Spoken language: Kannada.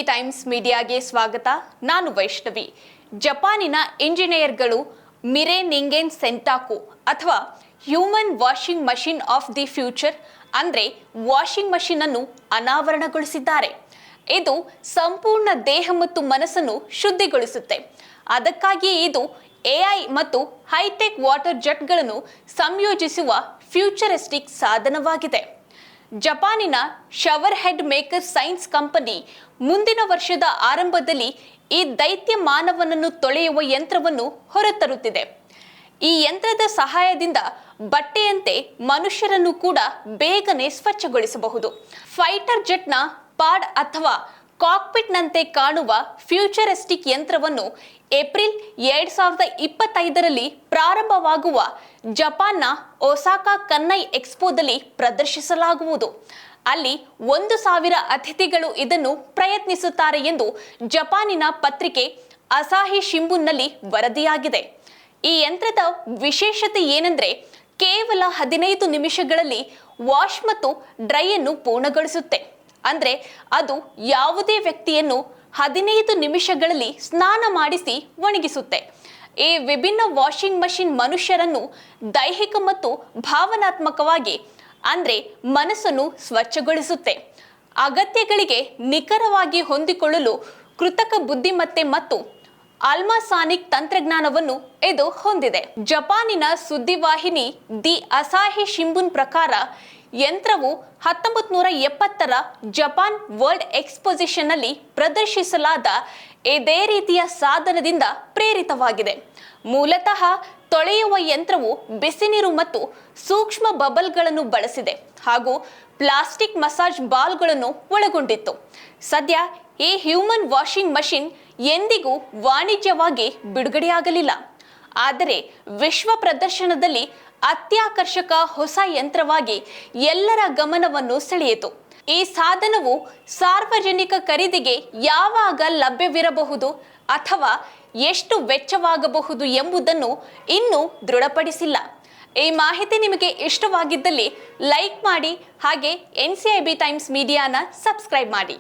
ಟೈಮ್ಸ್ ಮೀಡಿಯಾಗೆ ಸ್ವಾಗತ. ನಾನು ವೈಷ್ಣವಿ. ಜಪಾನಿನ ಇಂಜಿನಿಯರ್ಗಳು ಮಿರೆ ನಿಂಗೆನ್ ಸೆಂಟಾಕು ಅಥವಾ human washing machine of the future ಅಂದ್ರೆ ವಾಷಿಂಗ್ ಮಷಿನ್ ಅನ್ನು ಅನಾವರಣಗೊಳಿಸಿದ್ದಾರೆ. ಇದು ಸಂಪೂರ್ಣ ದೇಹ ಮತ್ತು ಮನಸ್ಸನ್ನು ಶುದ್ಧಿಗೊಳಿಸುತ್ತೆ. ಅದಕ್ಕಾಗಿಯೇ ಇದು ಎಐ ಮತ್ತು ಹೈಟೆಕ್ ವಾಟರ್ ಜೆಟ್ಗಳನ್ನು ಸಂಯೋಜಿಸುವ ಫ್ಯೂಚರಿಸ್ಟಿಕ್ ಸಾಧನವಾಗಿದೆ. ಜಪಾನಿನ shower head maker science company ಮುಂದಿನ ವರ್ಷದ ಆರಂಭದಲ್ಲಿ ಈ ದೈತ್ಯ ಮಾನವನನ್ನು ತೊಳೆಯುವ ಯಂತ್ರವನ್ನು ಹೊರತರುತ್ತಿದೆ. ಈ ಯಂತ್ರದ ಸಹಾಯದಿಂದ ಬಟ್ಟೆಯಂತೆ ಮನುಷ್ಯರನ್ನು ಕೂಡ ಬೇಗನೆ ಸ್ವಚ್ಛಗೊಳಿಸಬಹುದು. ಫೈಟರ್ ಜೆಟ್ನ ಪಾಡ್ ಅಥವಾ ಕಾಕ್ಪಿಟ್ನಂತೆ ಕಾಣುವ ಫ್ಯೂಚರಿಸ್ಟಿಕ್ ಯಂತ್ರವನ್ನು ಏಪ್ರಿಲ್ 2025ರಲ್ಲಿ ಪ್ರಾರಂಭವಾಗುವ ಜಪಾನ್ನ ಒಸಾಕಾ ಕನ್ನೈ ಎಕ್ಸ್ಪೋದಲ್ಲಿ ಪ್ರದರ್ಶಿಸಲಾಗುವುದು. ಅಲ್ಲಿ 1000 ಅತಿಥಿಗಳು ಇದನ್ನು ಪ್ರಯತ್ನಿಸುತ್ತಾರೆ ಎಂದು ಜಪಾನಿನ ಪತ್ರಿಕೆ ಅಸಾಹಿ ಶಿಂಬುನ್ನಲ್ಲಿ ವರದಿಯಾಗಿದೆ. ಈ ಯಂತ್ರದ ವಿಶೇಷತೆ ಏನೆಂದರೆ ಕೇವಲ 15 ನಿಮಿಷಗಳಲ್ಲಿ ವಾಶ್ ಮತ್ತು ಡ್ರೈ ಅನ್ನು ಪೂರ್ಣಗೊಳಿಸುತ್ತೆ. ಅಂದ್ರೆ ಅದು ಯಾವುದೇ ವ್ಯಕ್ತಿಯನ್ನು 15 ನಿಮಿಷಗಳಲ್ಲಿ ಸ್ನಾನ ಮಾಡಿಸಿ ಒಣಗಿಸುತ್ತೆ. ಈ ವಿಭಿನ್ನ ವಾಷಿಂಗ್ ಮಷಿನ್ ಮನುಷ್ಯರನ್ನು ದೈಹಿಕ ಮತ್ತು ಭಾವನಾತ್ಮಕವಾಗಿ ಅಂದ್ರೆ ಮನಸ್ಸನ್ನು ಸ್ವಚ್ಛಗೊಳಿಸುತ್ತೆ. ಅಗತ್ಯಗಳಿಗೆ ನಿಖರವಾಗಿ ಹೊಂದಿಕೊಳ್ಳಲು ಕೃತಕ ಬುದ್ಧಿಮತ್ತೆ ಮತ್ತು ಅಲ್ಮಾಸಾನಿಕ್ ತಂತ್ರಜ್ಞಾನವನ್ನು ಇದು ಹೊಂದಿದೆ. ಜಪಾನಿನ ಸುದ್ದಿವಾಹಿನಿ ದಿ ಅಸಾಹಿ ಶಿಂಬುನ್ ಪ್ರಕಾರ ಯಂತ್ರವು 1970ರ ಜಪಾನ್ ವರ್ಲ್ಡ್ ಎಕ್ಸ್ಪೋಸಿಷನ್ ನಲ್ಲಿ ಪ್ರದರ್ಶಿಸಲಾದ ಇದೇ ರೀತಿಯ ಸಾಧನದಿಂದ ಪ್ರೇರಿತವಾಗಿದೆ. ಮೂಲತಃ ತೊಳೆಯುವ ಯಂತ್ರವು ಬಿಸಿನೀರು ಮತ್ತು ಸೂಕ್ಷ್ಮ ಬಬಲ್ಗಳನ್ನು ಬಳಸಿದೆ ಹಾಗೂ ಪ್ಲಾಸ್ಟಿಕ್ ಮಸಾಜ್ ಬಾಲ್ಗಳನ್ನು ಒಳಗೊಂಡಿತ್ತು. ಸದ್ಯ ಈ ಹ್ಯೂಮನ್ ವಾಷಿಂಗ್ ಮಷಿನ್ ಎಂದಿಗೂ ವಾಣಿಜ್ಯವಾಗಿ ಬಿಡುಗಡೆಯಾಗಲಿಲ್ಲ. ಆದರೆ ವಿಶ್ವ ಪ್ರದರ್ಶನದಲ್ಲಿ ಅತ್ಯಾಕರ್ಷಕ ಹೊಸ ಯಂತ್ರವಾಗಿ ಎಲ್ಲರ ಗಮನವನ್ನು ಸೆಳೆಯಿತು. ಈ ಸಾಧನವು ಸಾರ್ವಜನಿಕ ಖರೀದಿಗೆ ಯಾವಾಗ ಲಭ್ಯವಿರಬಹುದು ಅಥವಾ ಎಷ್ಟು ವೆಚ್ಚವಾಗಬಹುದು ಎಂಬುದನ್ನು ಇನ್ನೂ ದೃಢಪಡಿಸಿಲ್ಲ. ಈ ಮಾಹಿತಿ ನಿಮಗೆ ಇಷ್ಟವಾಗಿದ್ದಲ್ಲಿ ಲೈಕ್ ಮಾಡಿ, ಹಾಗೆ NCIB ಟೈಮ್ಸ್ ಮೀಡಿಯಾನ ಸಬ್ಸ್ಕ್ರೈಬ್ ಮಾಡಿ.